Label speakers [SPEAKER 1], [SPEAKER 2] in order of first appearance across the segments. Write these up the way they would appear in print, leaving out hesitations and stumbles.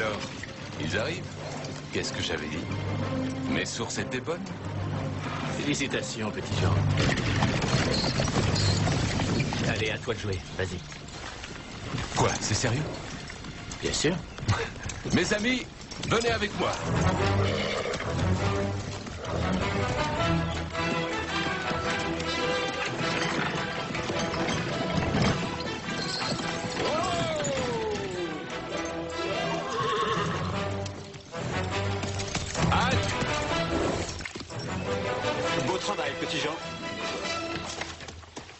[SPEAKER 1] alors, ils arrivent. Qu'est-ce que j'avais dit? Mes sources étaient bonnes.
[SPEAKER 2] Félicitations, petit Jean. Allez, à toi de jouer. Vas-y.
[SPEAKER 1] Quoi? C'est sérieux?
[SPEAKER 2] Bien sûr.
[SPEAKER 1] Mes amis, venez avec moi.
[SPEAKER 3] Beau travail, petit Jean.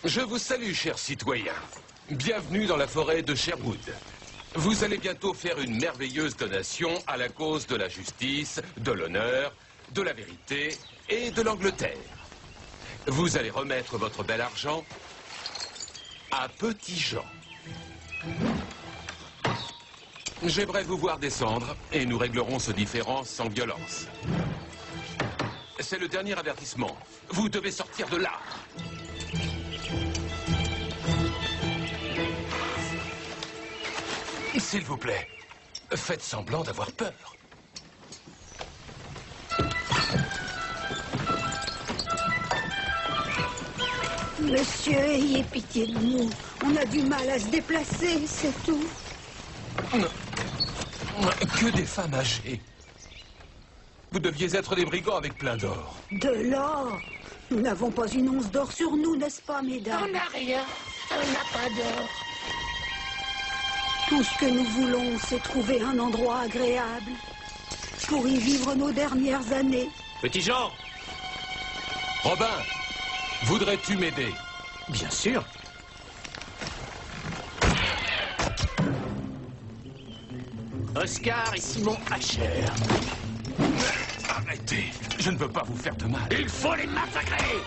[SPEAKER 1] Je vous salue, chers citoyens. Bienvenue dans la forêt de Sherwood. Vous allez bientôt faire une merveilleuse donation à la cause de la justice, de l'honneur, de la vérité et de l'Angleterre. Vous allez remettre votre bel argent à Petit Jean. J'aimerais vous voir descendre et nous réglerons ce différend sans violence. C'est le dernier avertissement. Vous devez sortir de là. S'il vous plaît, faites semblant d'avoir peur.
[SPEAKER 4] Monsieur, ayez pitié de nous. On a du mal à se déplacer, c'est tout.
[SPEAKER 1] Que des femmes âgées. Vous deviez être des brigands avec plein d'or.
[SPEAKER 4] De l'or? Nous n'avons pas une once d'or sur nous, n'est-ce pas, mesdames?
[SPEAKER 5] On n'a rien, on n'a pas d'or.
[SPEAKER 4] Tout ce que nous voulons, c'est trouver un endroit agréable pour y vivre nos dernières années.
[SPEAKER 2] Petit Jean!
[SPEAKER 1] Robin, voudrais-tu m'aider?
[SPEAKER 2] Bien sûr. Oscar et Simon Hacher.
[SPEAKER 1] Arrêtez, je ne veux pas vous faire de mal.
[SPEAKER 5] Il faut les massacrer.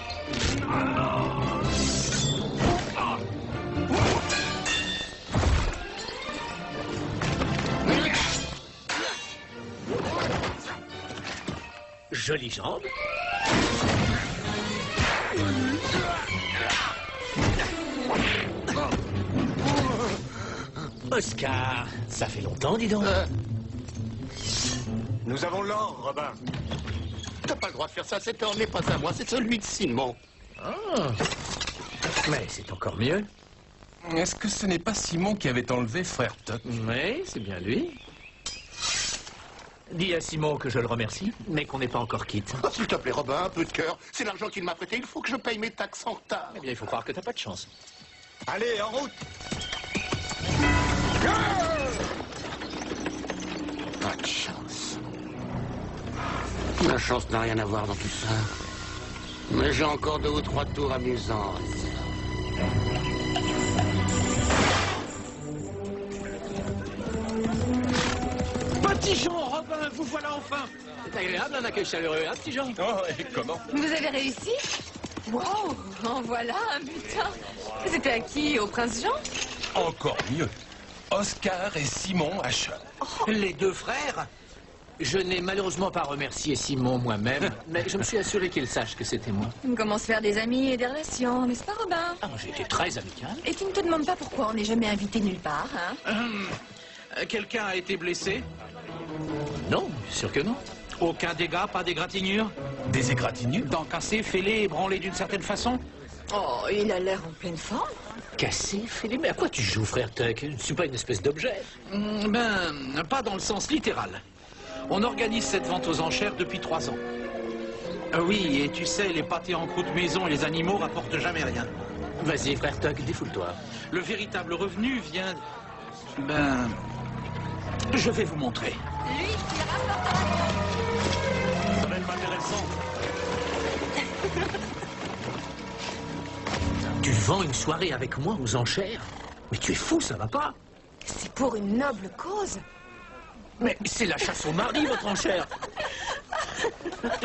[SPEAKER 2] Jolie jambe. Oscar, ça fait longtemps, dis donc.
[SPEAKER 3] Nous avons l'or, Robin.
[SPEAKER 5] T'as pas le droit de faire ça, cet or n'est pas à moi, c'est celui de Simon.
[SPEAKER 2] Ah. Mais c'est encore mieux.
[SPEAKER 1] Est-ce que ce n'est pas Simon qui avait enlevé frère Tuck?
[SPEAKER 2] Oui, c'est bien lui. Dis à Simon que je le remercie, mais qu'on n'est pas encore quitte.
[SPEAKER 5] Oh, s'il te plaît, Robin, un peu de cœur. C'est l'argent qu'il m'a prêté, il faut que je paye mes taxes en retard.
[SPEAKER 2] Eh bien, il faut croire que t'as pas de chance.
[SPEAKER 3] Allez, en route.
[SPEAKER 5] Pas de chance. La chance n'a rien à voir dans tout ça. Mais j'ai encore 2 ou 3 tours amusants.
[SPEAKER 2] Petit Jean, Robin, vous voilà enfin. C'est agréable, un accueil chaleureux, hein, petit Jean?
[SPEAKER 1] Oh, et comment?
[SPEAKER 6] Vous avez réussi? Wow, en voilà un butin. C'était à qui? Au prince Jean?
[SPEAKER 1] Encore mieux. Oscar et Simon Hacher.
[SPEAKER 2] Les deux frères? Je n'ai malheureusement pas remercié Simon moi-même, mais je me suis assuré qu'il sache que c'était moi.
[SPEAKER 6] On commence à faire des amis et des relations, n'est-ce pas, Robin?
[SPEAKER 2] Ah, j'ai été très amical.
[SPEAKER 6] Et tu ne te demandes pas pourquoi on n'est jamais invité nulle part, hein?
[SPEAKER 7] Quelqu'un a été blessé?
[SPEAKER 2] Non, bien sûr que non.
[SPEAKER 7] Aucun dégât, pas d'égratignure?
[SPEAKER 1] Des égratignures?
[SPEAKER 7] Dents cassées, fêlées, ébranlées d'une certaine façon?
[SPEAKER 6] Oh, il a l'air en pleine forme.
[SPEAKER 2] Cassé, fêlé, mais à quoi tu joues, frère Tuck? Je ne suis pas une espèce d'objet.
[SPEAKER 7] Ben, pas dans le sens littéral. On organise cette vente aux enchères depuis 3 ans. Oui, et tu sais, les pâtés en croûte maison et les animaux rapportent jamais rien.
[SPEAKER 2] Vas-y, frère Tuck, défoule-toi.
[SPEAKER 7] Le véritable revenu vient... Ben... Je vais vous montrer.
[SPEAKER 6] Lui, il rapporte.
[SPEAKER 7] Ça va être intéressant.
[SPEAKER 2] Tu vends une soirée avec moi aux enchères? Mais tu es fou, ça va pas?
[SPEAKER 6] C'est pour une noble cause.
[SPEAKER 2] Mais c'est la chasse au mari, votre enchère.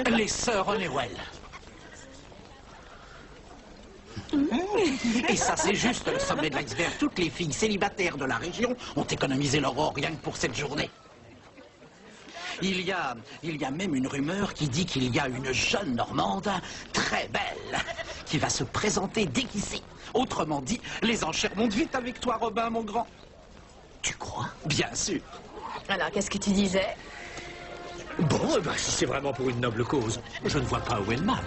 [SPEAKER 7] Les sœurs Honeywell. Et ça, c'est juste le sommet de l'iceberg. Toutes les filles célibataires de la région ont économisé leur or rien que pour cette journée. Il y a même une rumeur qui dit qu'il y a une jeune Normande, très belle, qui va se présenter déguisée. Autrement dit, les enchères montent vite avec toi, Robin, mon grand.
[SPEAKER 2] Tu crois?
[SPEAKER 7] Bien sûr.
[SPEAKER 6] Alors, qu'est-ce que tu disais?
[SPEAKER 2] Bon, eh ben, si c'est vraiment pour une noble cause, je ne vois pas où est le mal.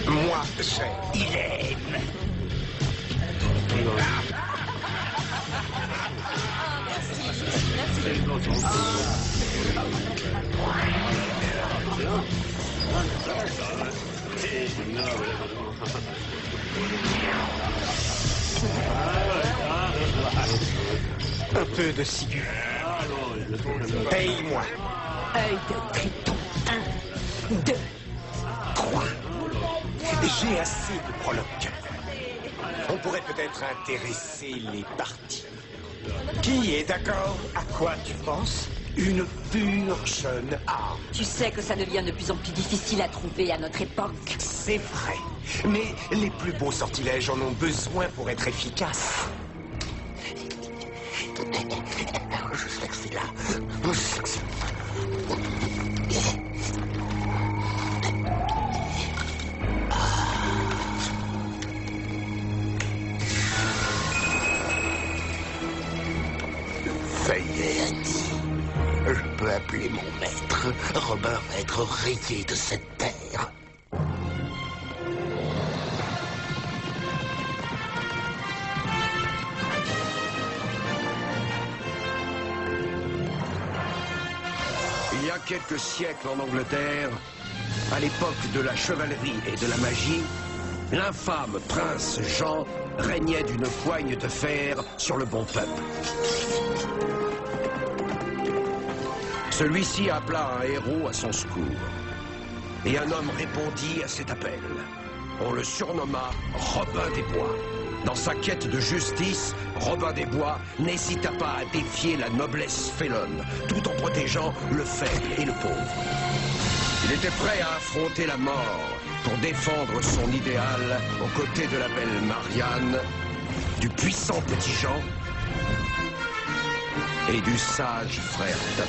[SPEAKER 8] Moi, c'est Hélène. Un peu de ciguë. Paye-moi.
[SPEAKER 4] Œil de Triton. 1, 2, 3.
[SPEAKER 8] J'ai assez de prologue. On pourrait peut-être intéresser les parties. Qui est d'accord? À quoi tu penses? Une pure jeune arme.
[SPEAKER 4] Tu sais que ça devient de plus en plus difficile à trouver à notre époque.
[SPEAKER 8] C'est vrai. Mais les plus beaux sortilèges en ont besoin pour être efficaces.
[SPEAKER 5] Je sais que c'est là. Je sais que c'est Veuillez, Annie. Je peux appeler mon maître. Robin va être rayé de cette terre.
[SPEAKER 9] Il y a quelques siècles en Angleterre, à l'époque de la chevalerie et de la magie, l'infâme prince Jean régnait d'une poigne de fer sur le bon peuple. Celui-ci appela un héros à son secours. Et un homme répondit à cet appel. On le surnomma Robin des Bois. Dans sa quête de justice, Robin des Bois n'hésita pas à défier la noblesse félonne, tout en protégeant le faible et le pauvre. Il était prêt à affronter la mort pour défendre son idéal aux côtés de la belle Marianne, du puissant petit Jean et du sage frère Tuck.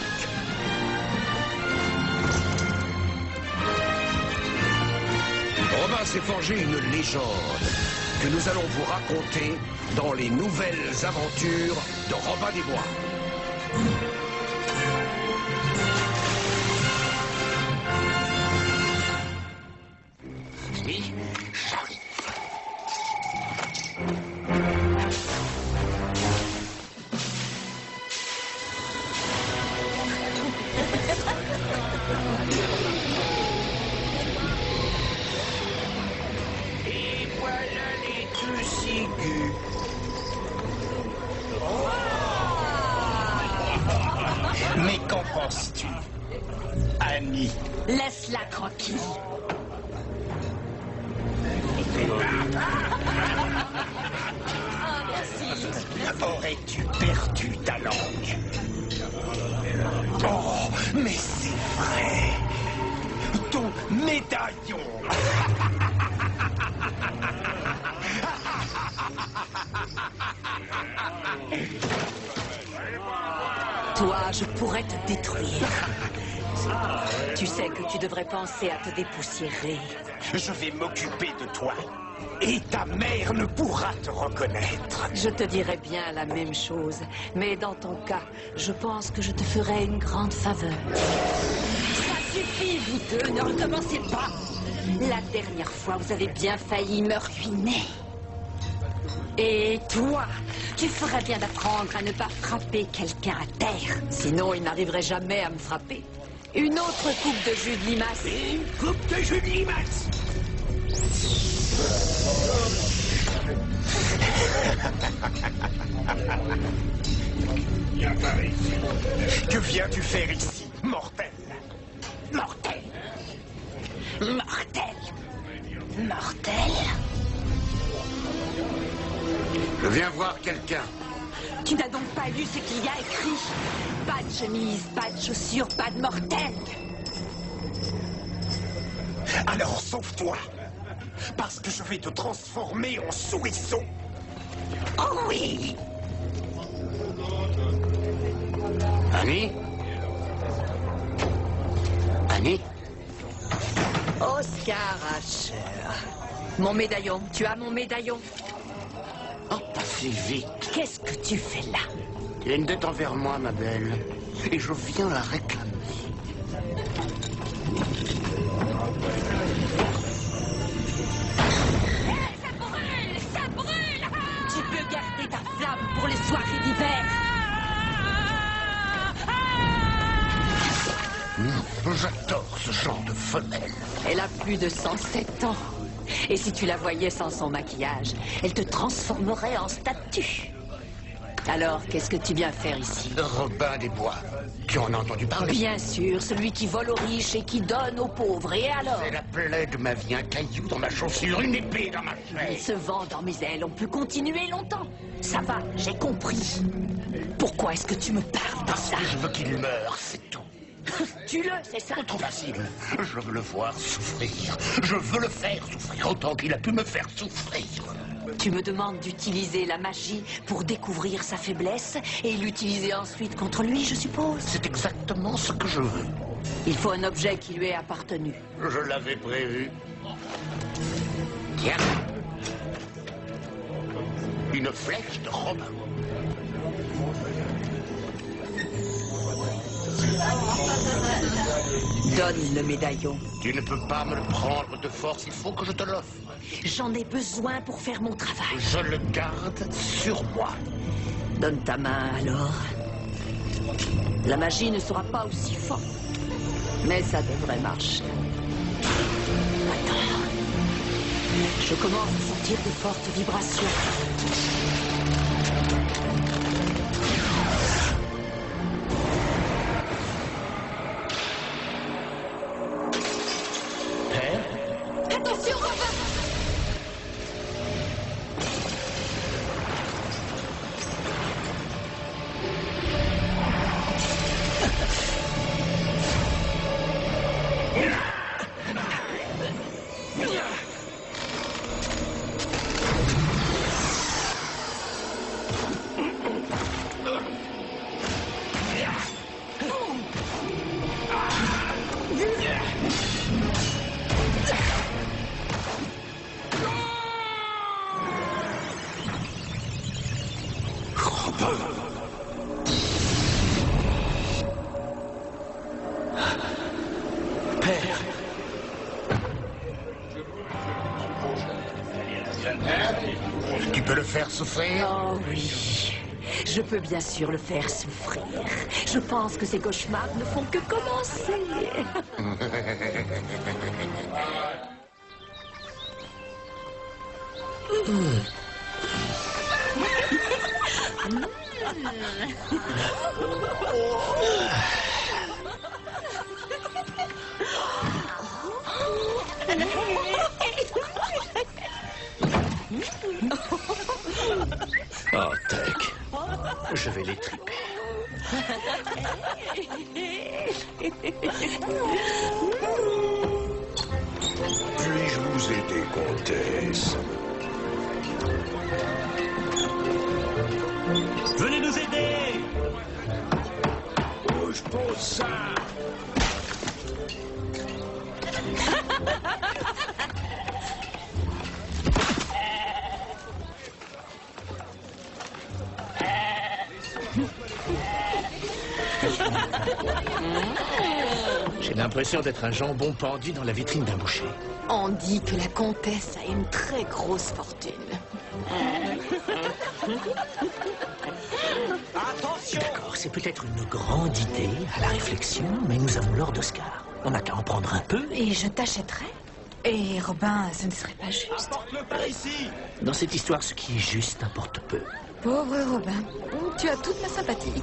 [SPEAKER 9] Robin s'est forgé une légende que nous allons vous raconter dans les nouvelles aventures de Robin des Bois.
[SPEAKER 5] Oui, j'arrive.
[SPEAKER 9] Et voilà les deux cigus.
[SPEAKER 8] Mais qu'en penses-tu, Annie?
[SPEAKER 4] Laisse-la tranquille.
[SPEAKER 8] Aurais-tu perdu ta langue? Oh, mais c'est vrai! Ton médaillon!
[SPEAKER 4] Toi, je pourrais te détruire. Tu sais que tu devrais penser à te dépoussiérer.
[SPEAKER 8] Je vais m'occuper de toi. Et ta mère ne pourra te reconnaître.
[SPEAKER 4] Je te dirais bien la même chose, mais dans ton cas, je pense que je te ferai une grande faveur. Ça suffit, vous deux, ne recommencez pas. La dernière fois, vous avez bien failli me ruiner. Et toi, tu ferais bien d'apprendre à ne pas frapper quelqu'un à terre. Sinon, il n'arriverait jamais à me frapper. Une autre coupe de jus de limace.
[SPEAKER 9] Une coupe de jus de limace.
[SPEAKER 8] Que viens-tu faire ici, mortel?
[SPEAKER 4] Mortel. Mortel. Mortel.
[SPEAKER 5] Je viens voir quelqu'un.
[SPEAKER 4] Tu n'as donc pas lu ce qu'il y a écrit? Pas de chemise, pas de chaussures, pas de mortel.
[SPEAKER 8] Alors sauve-toi. Parce que je vais te transformer en souriceau. Oh oui!
[SPEAKER 5] Annie? Annie?
[SPEAKER 4] Oscar Asher. Mon médaillon. Tu as mon médaillon?
[SPEAKER 5] Oh, pas si vite.
[SPEAKER 4] Qu'est-ce que tu fais là?
[SPEAKER 5] Tu as une dette envers moi, ma belle. Et je viens la réclamer.
[SPEAKER 4] Ça brûle! Ça brûle! Tu peux garder ta flamme pour les soirées d'hiver.
[SPEAKER 5] J'adore ce genre de femelle.
[SPEAKER 4] Elle a plus de 107 ans. Et si tu la voyais sans son maquillage, elle te transformerait en statue. Alors, qu'est-ce que tu viens faire ici?
[SPEAKER 5] Robin des Bois. Tu en as entendu parler?
[SPEAKER 4] Bien sûr, celui qui vole aux riches et qui donne aux pauvres. Et alors?
[SPEAKER 5] C'est la plaie de ma vie, un caillou dans ma chaussure, une épée dans ma
[SPEAKER 4] Il
[SPEAKER 5] chaise.
[SPEAKER 4] se vend dans mes ailes, on peut continuer longtemps. Ça va, j'ai compris. Pourquoi est-ce que tu me parles de ça?
[SPEAKER 5] Je veux qu'il meure, c'est tout.
[SPEAKER 4] Tue-le, c'est ça?
[SPEAKER 5] Trop facile. Je veux le voir souffrir. Je veux le faire souffrir autant qu'il a pu me faire souffrir.
[SPEAKER 4] Tu me demandes d'utiliser la magie pour découvrir sa faiblesse et l'utiliser ensuite contre lui, je suppose?
[SPEAKER 5] C'est exactement ce que je veux.
[SPEAKER 4] Il faut un objet qui lui ait appartenu.
[SPEAKER 5] Je l'avais prévu. Tiens. Une flèche de Robin.
[SPEAKER 4] Donne le médaillon.
[SPEAKER 5] Tu ne peux pas me le prendre de force, il faut que je te l'offre.
[SPEAKER 4] J'en ai besoin pour faire mon travail.
[SPEAKER 5] Je le garde sur moi.
[SPEAKER 4] Donne ta main alors. La magie ne sera pas aussi forte, mais ça devrait marcher. Attends. Je commence à sentir de fortes vibrations.
[SPEAKER 6] Attention, Robin!
[SPEAKER 5] Tu peux le faire souffrir?
[SPEAKER 4] Oh oui, je peux bien sûr le faire souffrir. Je pense que ces cauchemars ne font que commencer.
[SPEAKER 2] Oh, Tuck. Je vais les triper.
[SPEAKER 9] Puis-je vous aider, comtesse?
[SPEAKER 3] Venez nous aider!
[SPEAKER 9] Où je pose ça?
[SPEAKER 2] J'ai l'impression d'être un jambon pendu dans la vitrine d'un boucher.
[SPEAKER 6] On dit que la comtesse a une très grosse fortune.
[SPEAKER 3] Attention!
[SPEAKER 2] D'accord, c'est peut-être une grande idée à la réflexion, mais nous avons l'or d'Oscar. On n'a qu'à en prendre un peu.
[SPEAKER 6] Et je t'achèterai. Et Robin, ce ne serait pas juste.
[SPEAKER 3] Apporte-le par ici!
[SPEAKER 2] Dans cette histoire, ce qui est juste importe peu.
[SPEAKER 6] Pauvre Robin, tu as toute ma sympathie.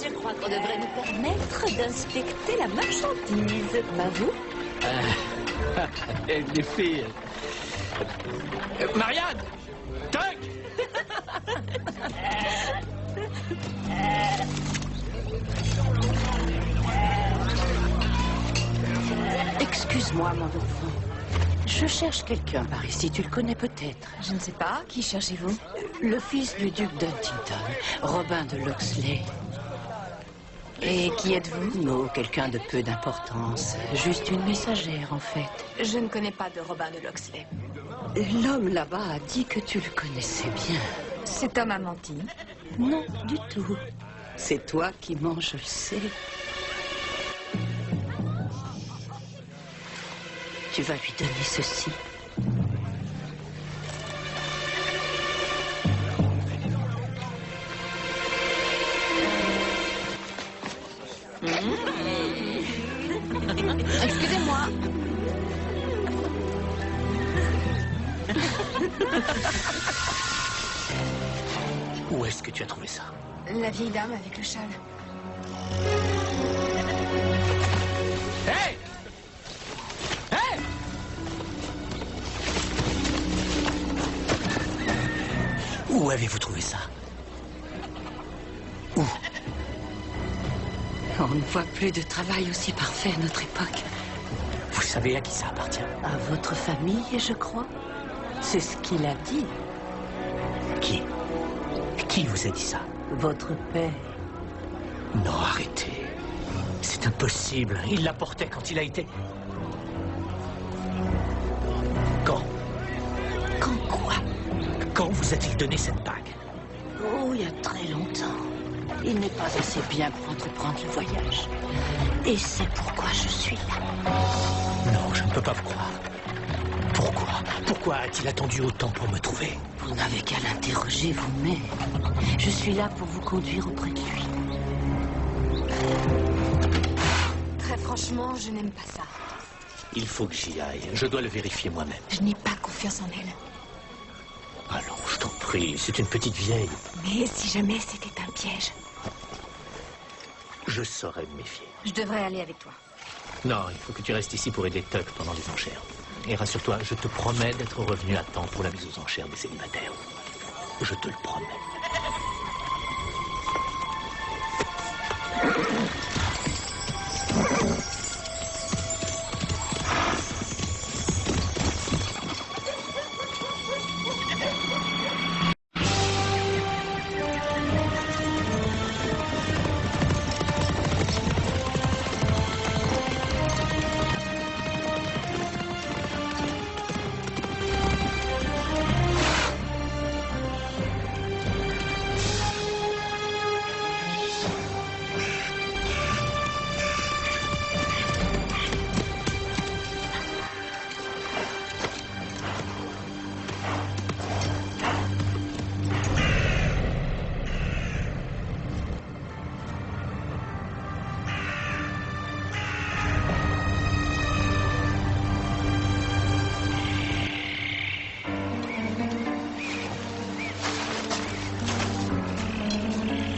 [SPEAKER 4] Je crois qu'on devrait nous permettre d'inspecter la marchandise, pas vous?
[SPEAKER 2] Les filles. Marianne! Tuck!
[SPEAKER 4] Laisse-moi, mon enfant. Je cherche quelqu'un par ici, tu le connais peut-être.
[SPEAKER 6] Je ne sais pas. Qui cherchez-vous?
[SPEAKER 4] Le fils du duc d'Huntington, Robin de Locksley.
[SPEAKER 6] Et qui êtes-vous?
[SPEAKER 4] Non, quelqu'un de peu d'importance. Juste une messagère, en fait.
[SPEAKER 6] Je ne connais pas de Robin de Locksley.
[SPEAKER 4] L'homme là-bas a dit que tu le connaissais bien.
[SPEAKER 6] Cet homme a menti.
[SPEAKER 4] Non, du tout. C'est toi qui mens, je le sais. Tu vas lui donner ceci.
[SPEAKER 6] Excusez-moi.
[SPEAKER 2] Où est-ce que tu as trouvé ça?
[SPEAKER 6] La vieille dame avec le châle.
[SPEAKER 2] Hey! Hey! Où avez-vous trouvé ça? Où?
[SPEAKER 4] On ne voit plus de travail aussi parfait à notre époque.
[SPEAKER 2] Vous savez à qui ça appartient?
[SPEAKER 4] À votre famille, je crois. C'est ce qu'il a dit.
[SPEAKER 2] Qui? Qui vous a dit ça?
[SPEAKER 4] Votre père.
[SPEAKER 2] Non, arrêtez. C'est impossible. Il la portait quand il a été... Quand?
[SPEAKER 4] Quand quoi?
[SPEAKER 2] Quand vous a-t-il donné cette bague?
[SPEAKER 4] Oh, il y a très longtemps. Il n'est pas assez bien pour entreprendre le voyage. Et c'est pourquoi je suis là.
[SPEAKER 2] Non, je ne peux pas vous croire. Pourquoi? Pourquoi a-t-il attendu autant pour me trouver?
[SPEAKER 4] Vous n'avez qu'à l'interroger vous-même. Je suis là pour vous conduire auprès de lui.
[SPEAKER 6] Très franchement, je n'aime pas ça.
[SPEAKER 2] Il faut que j'y aille. Je dois le vérifier moi-même.
[SPEAKER 6] Je n'ai pas confiance en elle.
[SPEAKER 2] Allons, je t'en prie. C'est une petite vieille.
[SPEAKER 6] Mais si jamais c'était un piège,
[SPEAKER 2] Je saurais me méfier.
[SPEAKER 6] je devrais aller avec toi.
[SPEAKER 2] Non, il faut que tu restes ici pour aider Tuck pendant les enchères. Et rassure-toi, je te promets d'être revenu à temps pour la mise aux enchères des célibataires. Je te le promets.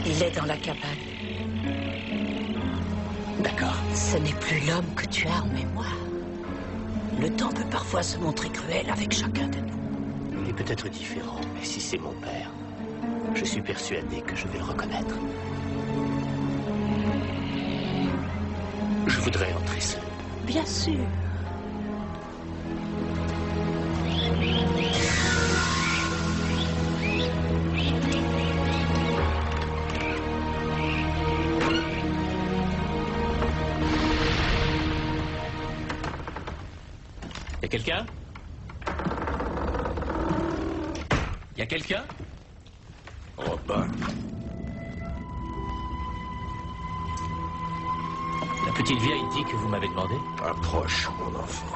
[SPEAKER 4] Il est dans la cabane.
[SPEAKER 2] D'accord.
[SPEAKER 4] Ce n'est plus l'homme que tu as en mémoire. Le temps peut parfois se montrer cruel avec chacun de nous.
[SPEAKER 2] Il est peut-être différent, mais si c'est mon père, je suis persuadé que je vais le reconnaître. Je voudrais entrer seul.
[SPEAKER 4] Bien sûr.
[SPEAKER 2] Y a quelqu'un? Y a quelqu'un?
[SPEAKER 9] Robin.
[SPEAKER 2] La petite vieille dit que vous m'avez demandé.
[SPEAKER 9] Approche, mon enfant.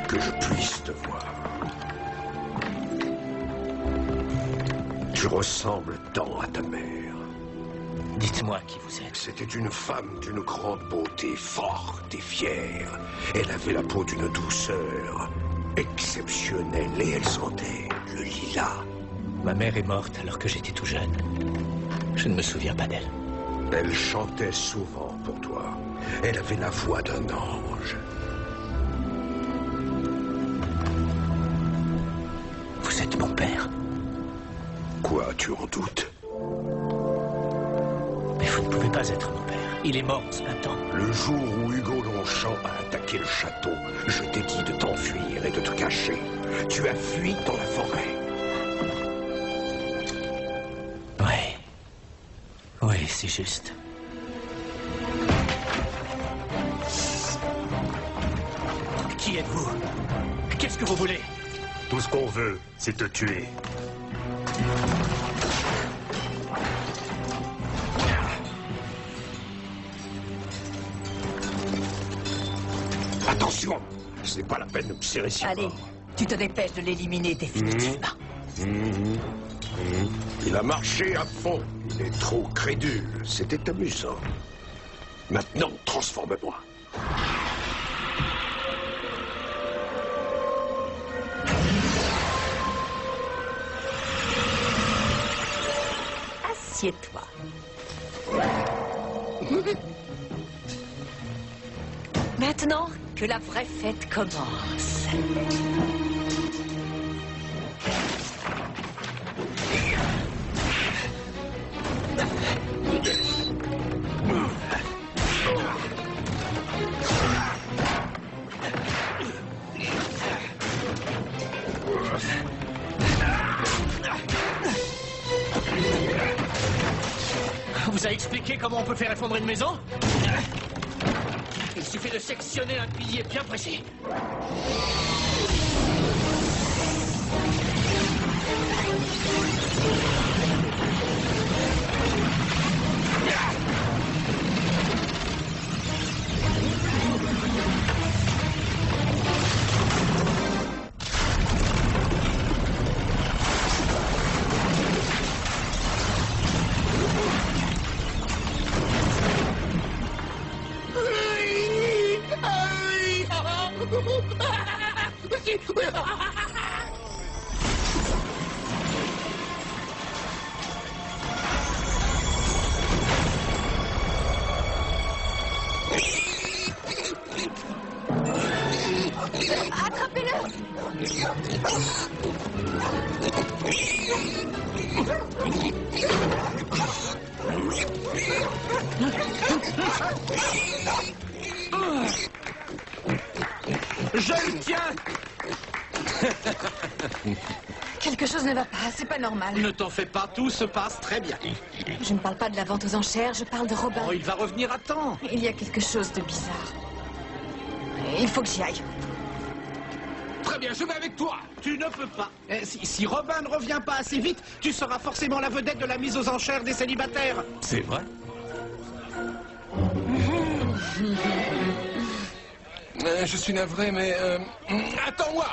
[SPEAKER 9] Que je puisse te voir. Tu ressembles tant à ta mère.
[SPEAKER 2] Dites-moi qui vous êtes.
[SPEAKER 9] C'était une femme d'une grande beauté, forte et fière. Elle avait la peau d'une douceur exceptionnelle et elle sentait le lilas.
[SPEAKER 2] Ma mère est morte alors que j'étais tout jeune. Je ne me souviens pas d'elle.
[SPEAKER 9] Elle chantait souvent pour toi. Elle avait la voix d'un ange.
[SPEAKER 2] Vous êtes mon père.
[SPEAKER 9] Quoi, tu en doutes?
[SPEAKER 2] Mais vous ne pouvez pas être mon père. Il est mort en ce matin.
[SPEAKER 9] Le jour où Hugo Longchamp a attaqué le château, je t'ai dit de t'enfuir et de te cacher. Tu as fui dans la forêt.
[SPEAKER 2] Ouais. Oui, c'est juste. Qui êtes-vous? Qu'est-ce que vous voulez?
[SPEAKER 10] Tout ce qu'on veut, c'est te tuer.
[SPEAKER 9] Attention! C'est pas la peine de me serrer si
[SPEAKER 4] Allez,
[SPEAKER 9] fort.
[SPEAKER 4] tu te dépêches de l'éliminer définitivement.
[SPEAKER 9] Il a marché à fond. Il est trop crédule. C'était amusant. Maintenant, transforme-moi.
[SPEAKER 4] Assieds-toi. Maintenant que la vraie fête commence.
[SPEAKER 2] Vous a expliqué comment on peut faire effondrer une maison? Il suffit de sectionner un pilier bien précis.
[SPEAKER 7] Je le tiens!
[SPEAKER 6] Quelque chose ne va pas, c'est pas normal.
[SPEAKER 7] Ne t'en fais pas, tout se passe très bien.
[SPEAKER 6] Je ne parle pas de la vente aux enchères, je parle de Robin.
[SPEAKER 7] Oh, il va revenir à temps.
[SPEAKER 6] Il y a quelque chose de bizarre. Il faut que j'y aille.
[SPEAKER 1] Très bien, je vais avec toi.
[SPEAKER 7] Tu ne peux pas. Si Robin ne revient pas assez vite, tu seras forcément la vedette de la mise aux enchères des célibataires.
[SPEAKER 1] C'est vrai? Je suis navré, mais... Attends-moi!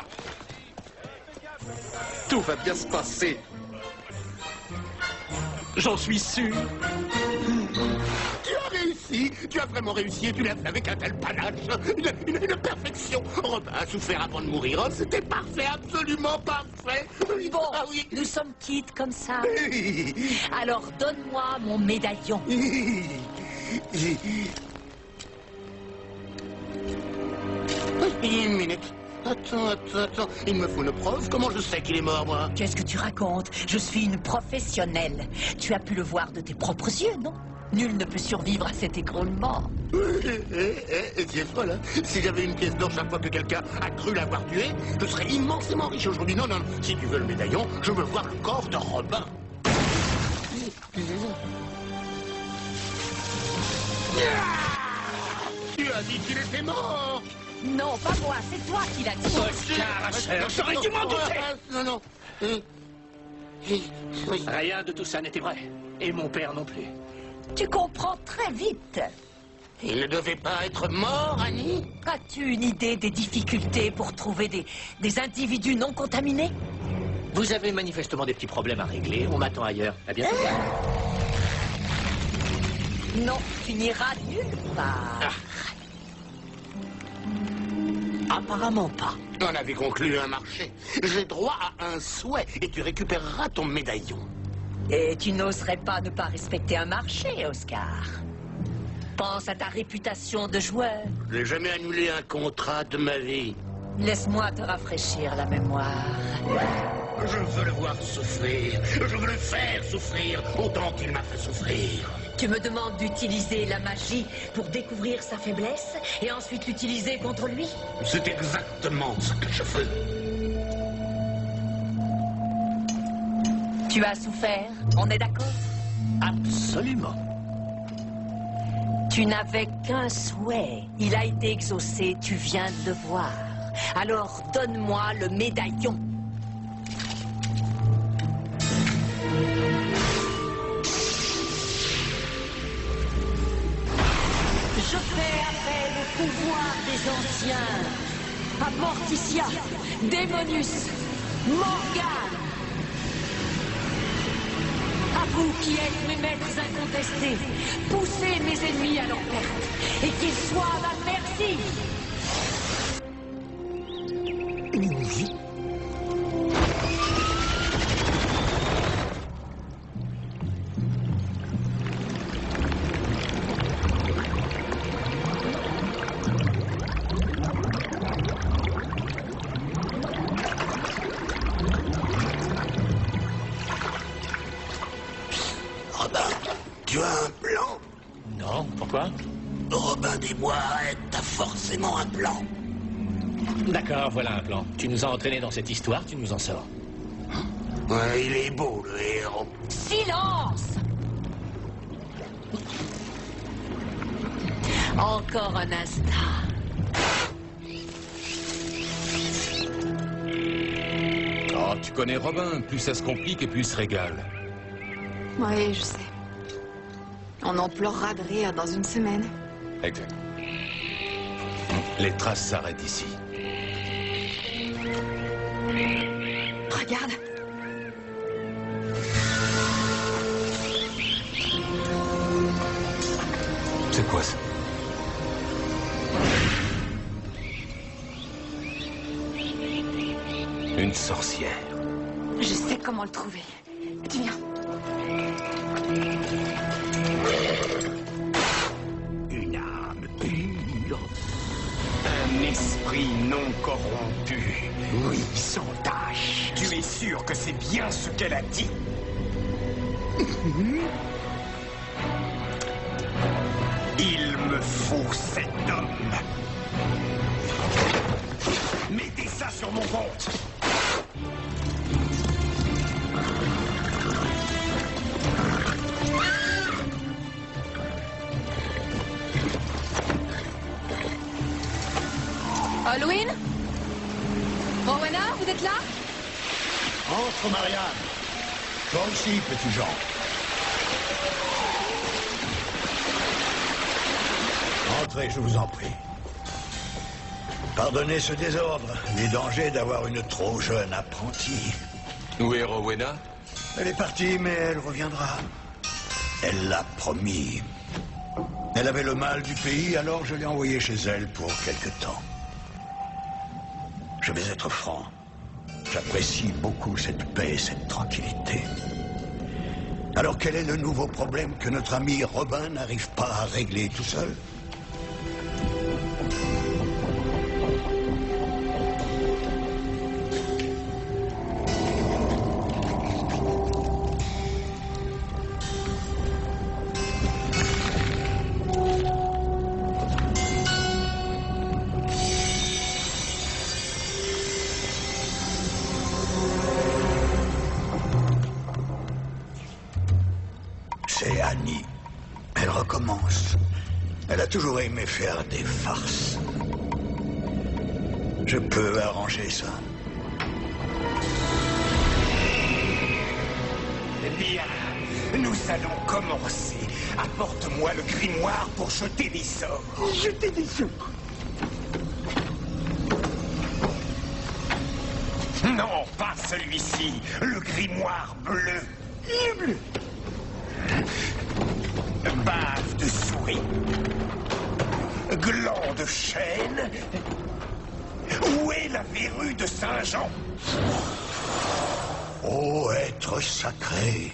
[SPEAKER 7] Tout va bien se passer. J'en suis sûr.
[SPEAKER 5] Tu as réussi. Tu as vraiment réussi et tu l'as fait avec un tel panache. Une perfection. Robin a souffert avant de mourir. Oh, c'était parfait, absolument parfait.
[SPEAKER 4] Bon,
[SPEAKER 5] Ah oui.
[SPEAKER 4] nous sommes quittes comme ça. Alors donne-moi mon médaillon.
[SPEAKER 5] Une minute. Attends. Il me faut une preuve. Comment je sais qu'il est mort, moi?
[SPEAKER 4] Qu'est-ce que tu racontes? Je suis une professionnelle. Tu as pu le voir de tes propres yeux, non? Nul ne peut survivre à cet écroulement.
[SPEAKER 5] C'est folle, hein? Si j'avais une pièce d'or chaque fois que quelqu'un a cru l'avoir tué, je serais immensément riche aujourd'hui. Non. Si tu veux le médaillon, je veux voir le corps de Robin. Tu as dit qu'il était mort.
[SPEAKER 4] Non, pas moi, c'est toi qui l'as dit.
[SPEAKER 7] J'aurais dû m'en douter.
[SPEAKER 5] Non.
[SPEAKER 2] Rien de tout ça n'était vrai. Et mon père non plus.
[SPEAKER 4] Tu comprends très vite.
[SPEAKER 5] Il ne devait pas être mort, Annie?
[SPEAKER 4] As-tu une idée des difficultés pour trouver des individus non contaminés?
[SPEAKER 2] Vous avez manifestement des petits problèmes à régler. On m'attend ailleurs. À bientôt.
[SPEAKER 4] Non, tu n'iras nulle part. Apparemment pas.
[SPEAKER 5] On avait conclu un marché. J'ai droit à un souhait et tu récupéreras ton médaillon.
[SPEAKER 4] Et tu n'oserais pas ne pas respecter un marché, Oscar. Pense à ta réputation de joueur.
[SPEAKER 5] J'ai jamais annulé un contrat de ma vie.
[SPEAKER 4] Laisse-moi te rafraîchir la mémoire.
[SPEAKER 5] Je veux le voir souffrir. Je veux le faire souffrir autant qu'il m'a fait souffrir.
[SPEAKER 4] Tu me demandes d'utiliser la magie pour découvrir sa faiblesse et ensuite l'utiliser contre lui?
[SPEAKER 5] C'est exactement ce que je veux.
[SPEAKER 4] Tu as souffert, on est d'accord?
[SPEAKER 7] Absolument.
[SPEAKER 4] Tu n'avais qu'un souhait. Il a été exaucé, tu viens de le voir. Alors donne-moi le médaillon. Je fais appel au pouvoir des anciens. À Morticia, Démonus, Morgane. À vous qui êtes mes maîtres incontestés, poussez mes ennemis à leur perte et qu'ils soient à ma merci.
[SPEAKER 5] Robin, tu as un plan?
[SPEAKER 2] Non, pourquoi?
[SPEAKER 5] Robin des Bois, t'as forcément un plan.
[SPEAKER 2] D'accord, voilà un plan. Tu nous as entraînés dans cette histoire, tu nous en sors.
[SPEAKER 5] Ouais, il est beau, le héros.
[SPEAKER 4] Silence! Encore un instant.
[SPEAKER 1] Oh, tu connais Robin, plus ça se complique et plus il se régale.
[SPEAKER 6] Oui, je sais. On en pleurera de rire dans une semaine.
[SPEAKER 1] Exact. Les traces s'arrêtent ici.
[SPEAKER 6] Regarde.
[SPEAKER 1] C'est quoi ça? Une sorcière.
[SPEAKER 6] Je sais comment le trouver. Tu viens.
[SPEAKER 8] Une âme pure. Un esprit non corrompu. Oui, sans tache. Tu es sûr que c'est bien ce qu'elle a dit? Il me faut cet homme. Mettez ça sur mon compte.
[SPEAKER 6] Halloween? Rowena, vous êtes là?
[SPEAKER 11] Entre, Marianne. Toi aussi, petit Jean. Entrez, je vous en prie. Pardonnez ce désordre, les dangers d'avoir une trop jeune apprentie.
[SPEAKER 1] Où est Rowena?
[SPEAKER 11] Elle est partie, mais elle reviendra. Elle l'a promis. Elle avait le mal du pays, alors je l'ai envoyée chez elle pour quelque temps. Je vais être franc. J'apprécie beaucoup cette paix et cette tranquillité. Alors quel est le nouveau problème que notre ami Robin n'arrive pas à régler tout seul? C'est Annie. Elle recommence. Elle a toujours aimé faire des farces. Je peux arranger ça.
[SPEAKER 8] Bien, nous allons commencer. Apporte-moi le grimoire pour jeter des sorts. Jeter des sorts? Non, pas celui-ci. Le grimoire bleu. Le bleu. Bave de souris. Gland de chêne. Où est la verrue de Saint-Jean?
[SPEAKER 11] Ô être sacré,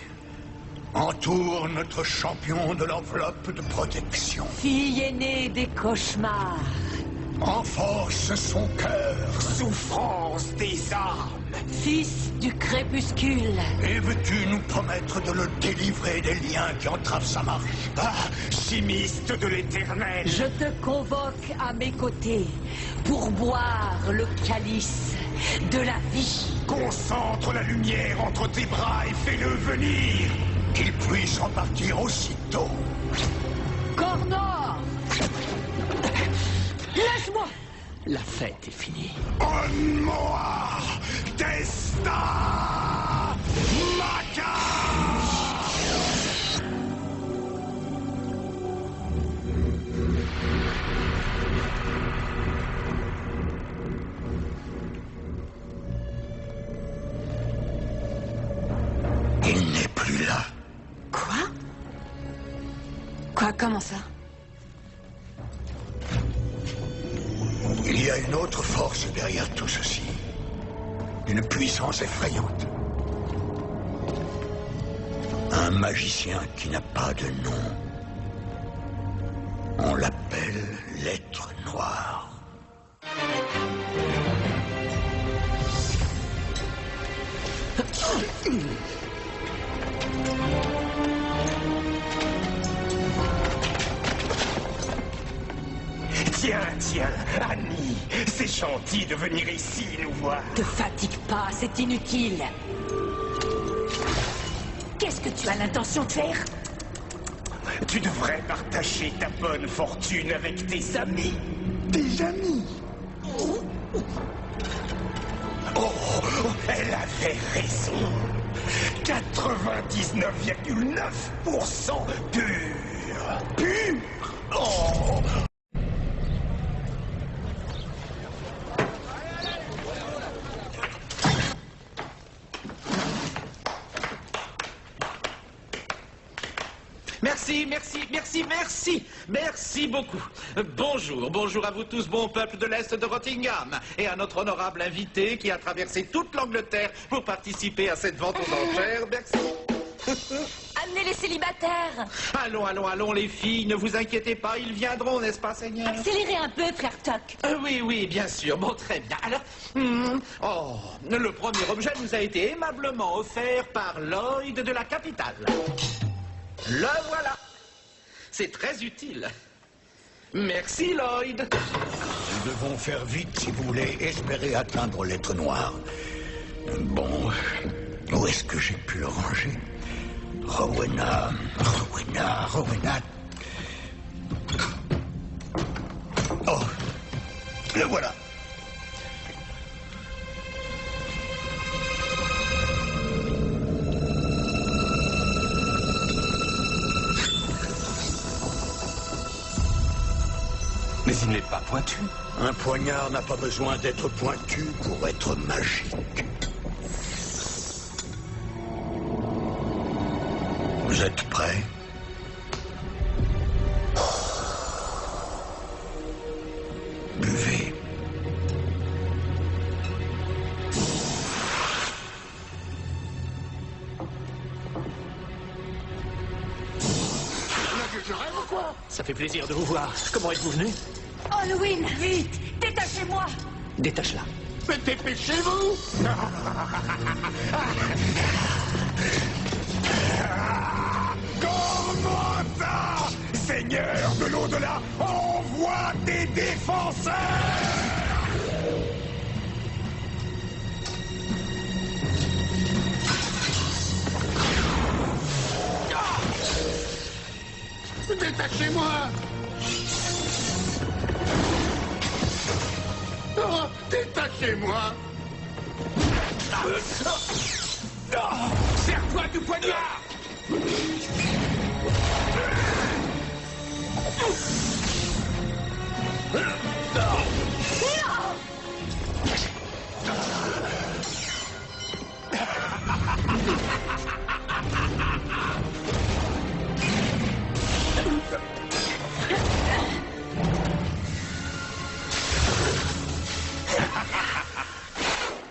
[SPEAKER 11] entoure notre champion de l'enveloppe de protection.
[SPEAKER 4] Fille aînée des cauchemars.
[SPEAKER 11] Renforce son cœur.
[SPEAKER 8] Souffrance des âmes.
[SPEAKER 4] fils du crépuscule.
[SPEAKER 11] Et veux-tu nous promettre de le délivrer des liens qui entravent sa marche?
[SPEAKER 8] Ah, chimiste de l'éternel!
[SPEAKER 4] Je te convoque à mes côtés pour boire le calice de la vie.
[SPEAKER 8] Concentre la lumière entre tes bras et fais-le venir!
[SPEAKER 11] Qu'il puisse repartir aussitôt.
[SPEAKER 4] Cornor! Lâche-moi!
[SPEAKER 2] La fête est finie.
[SPEAKER 8] On-moi! Testa! Maca!
[SPEAKER 11] Il n'est plus là.
[SPEAKER 6] Quoi? Quoi, comment ça?
[SPEAKER 11] Il y a une autre force derrière tout ceci. Une puissance effrayante. Un magicien qui n'a pas de nom. On l'appelle l'être noir.
[SPEAKER 8] Tiens, Annie, c'est gentil de venir ici nous voir.
[SPEAKER 4] Te fatigue pas, c'est inutile. Qu'est-ce que tu as l'intention de faire?
[SPEAKER 8] Tu devrais partager ta bonne fortune avec tes amis. Tes amis? Oh, elle avait raison. 99,9% pur. Pur? Oh!
[SPEAKER 7] Merci beaucoup. Bonjour à vous tous, bon peuple de l'Est de Rottingham, et à notre honorable invité qui a traversé toute l'Angleterre pour participer à cette vente aux enchères. Merci.
[SPEAKER 6] Amenez les célibataires.
[SPEAKER 7] Allons, les filles, ne vous inquiétez pas, ils viendront, n'est-ce pas, Seigneur?
[SPEAKER 4] Accélérez un peu, frère Toc.
[SPEAKER 7] Oui, bien sûr. Bon, très bien. Alors, le premier objet nous a été aimablement offert par Lloyd de la capitale. Le voilà. C'est très utile. Merci, Lloyd.
[SPEAKER 11] Nous devons faire vite si vous voulez espérer atteindre l'être noir. Bon, où est-ce que j'ai pu le ranger? Rowena. Oh, le voilà.
[SPEAKER 1] Mais il n'est pas pointu.
[SPEAKER 11] Un poignard n'a pas besoin d'être pointu pour être magique. Vous êtes prêts? Buvez.
[SPEAKER 5] Je rêve ou quoi?
[SPEAKER 2] Ça fait plaisir de vous voir. Comment êtes-vous venu?
[SPEAKER 4] Halloween, vite, détachez-moi.
[SPEAKER 2] Détache-la.
[SPEAKER 5] Mais dépêchez-vous!
[SPEAKER 8] Gormanda, Seigneur de l'au-delà, envoie tes défenseurs!
[SPEAKER 5] Détachez-moi! Oh, détachez-moi!
[SPEAKER 8] Serre-toi du poignard!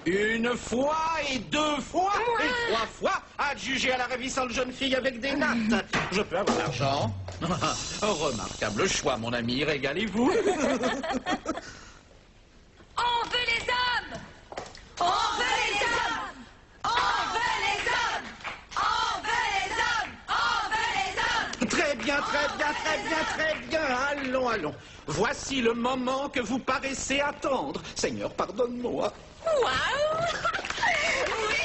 [SPEAKER 7] Une fois et deux fois et trois fois, adjugé à la ravissante jeune fille avec des nattes. Je peux avoir l'argent? Remarquable choix, mon ami, régalez-vous.
[SPEAKER 6] On veut les hommes! On veut les hommes!
[SPEAKER 7] bien, très bien. Allons, allons. Voici le moment que vous paraissez attendre. Seigneur, pardonne-moi.
[SPEAKER 6] Waouh! Oui!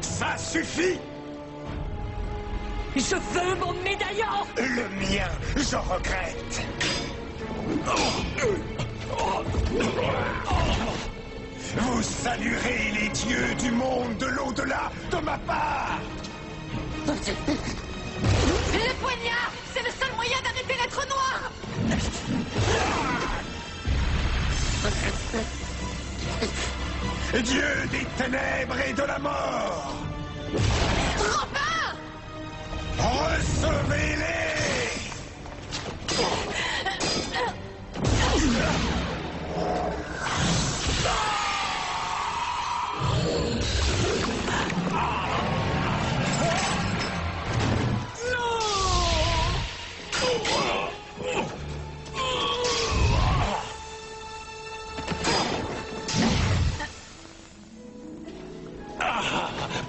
[SPEAKER 8] Ça suffit!
[SPEAKER 4] Je veux mon médaillon!
[SPEAKER 8] Le mien, je regrette. Vous saluerez les dieux du monde de l'au-delà de ma part!
[SPEAKER 6] Le poignard! C'est le seul moyen d'arrêter l'être noir!
[SPEAKER 8] Dieu des ténèbres et de la mort!
[SPEAKER 6] Robin!
[SPEAKER 8] Recevez-les!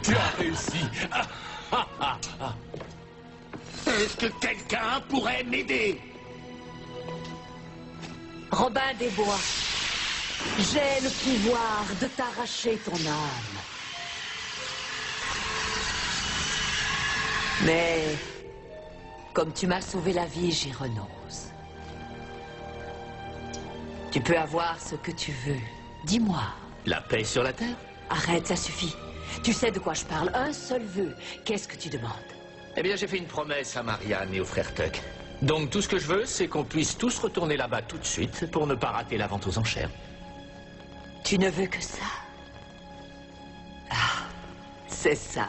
[SPEAKER 1] Tu as réussi.
[SPEAKER 5] Est-ce que quelqu'un pourrait m'aider?
[SPEAKER 4] Robin des Bois, j'ai le pouvoir de t'arracher ton âme. Mais, comme tu m'as sauvé la vie, j'y renonce. Tu peux avoir ce que tu veux. Dis-moi.
[SPEAKER 2] La paix sur la terre?
[SPEAKER 4] Arrête, ça suffit. Tu sais de quoi je parle. Un seul vœu. Qu'est-ce que tu demandes?
[SPEAKER 2] Eh bien, j'ai fait une promesse à Marianne et au frère Tuck. Donc, tout ce que je veux, c'est qu'on puisse tous retourner là-bas tout de suite pour ne pas rater la vente aux enchères.
[SPEAKER 4] Tu ne veux que ça? Ah, c'est simple.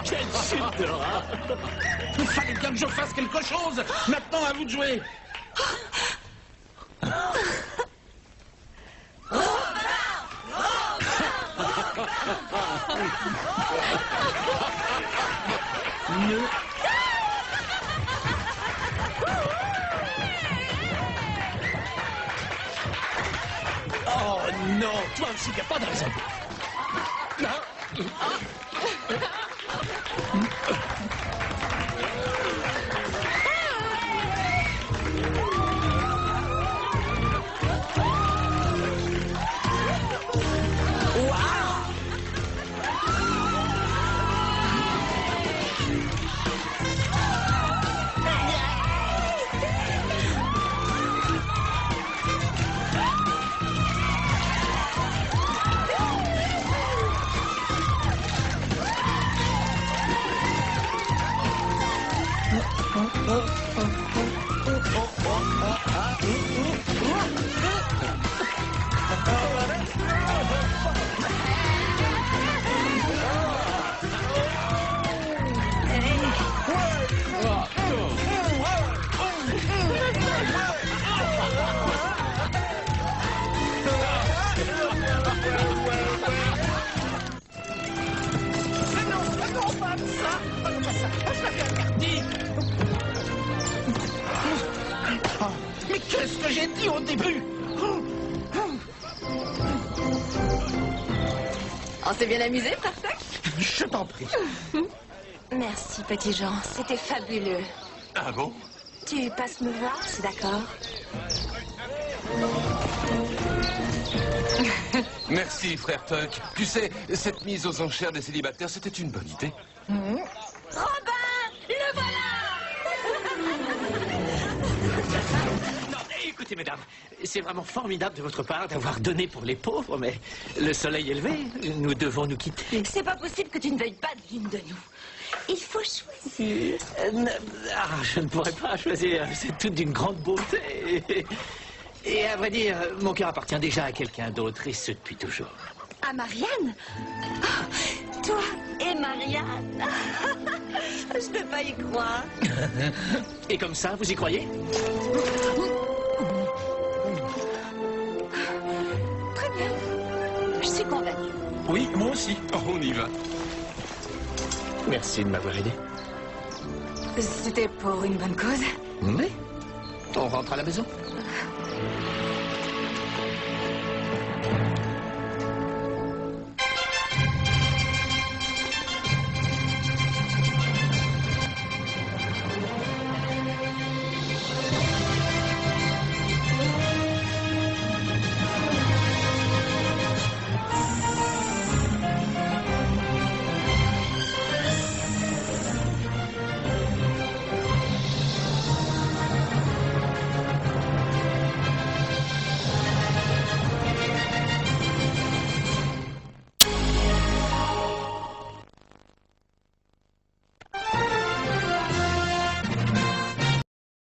[SPEAKER 7] Quelle chute de rat! Il fallait bien que je fasse quelque chose! Maintenant, à vous de jouer! Oh non! Toi aussi, t'as pas de raison!
[SPEAKER 6] On s'est bien amusé, parfait.
[SPEAKER 7] Je t'en prie.
[SPEAKER 6] Merci, petit Jean. C'était fabuleux.
[SPEAKER 1] Ah bon?
[SPEAKER 4] Tu passes me voir, c'est d'accord?
[SPEAKER 1] Merci, frère Tuck. Tu sais, cette mise aux enchères des célibataires, c'était une bonne idée.
[SPEAKER 4] Robin! Le voilà!
[SPEAKER 2] Non, écoutez, mesdames, c'est vraiment formidable de votre part d'avoir donné pour les pauvres, mais le soleil est levé, nous devons nous quitter.
[SPEAKER 4] C'est pas possible que tu ne veuilles pas de l'une de nous. Il faut choisir.
[SPEAKER 2] Je ne pourrais pas choisir, c'est toute d'une grande beauté. Et à vrai dire, mon cœur appartient déjà à quelqu'un d'autre, et ce depuis toujours.
[SPEAKER 4] À Marianne? Oh, toi et Marianne? Je peux pas y croire.
[SPEAKER 2] Et comme ça, vous y croyez?
[SPEAKER 4] Très bien. Je suis convaincue.
[SPEAKER 1] Oui, moi aussi. On y va.
[SPEAKER 2] Merci de m'avoir aidé.
[SPEAKER 6] C'était pour une bonne cause.
[SPEAKER 2] Mais on rentre à la maison.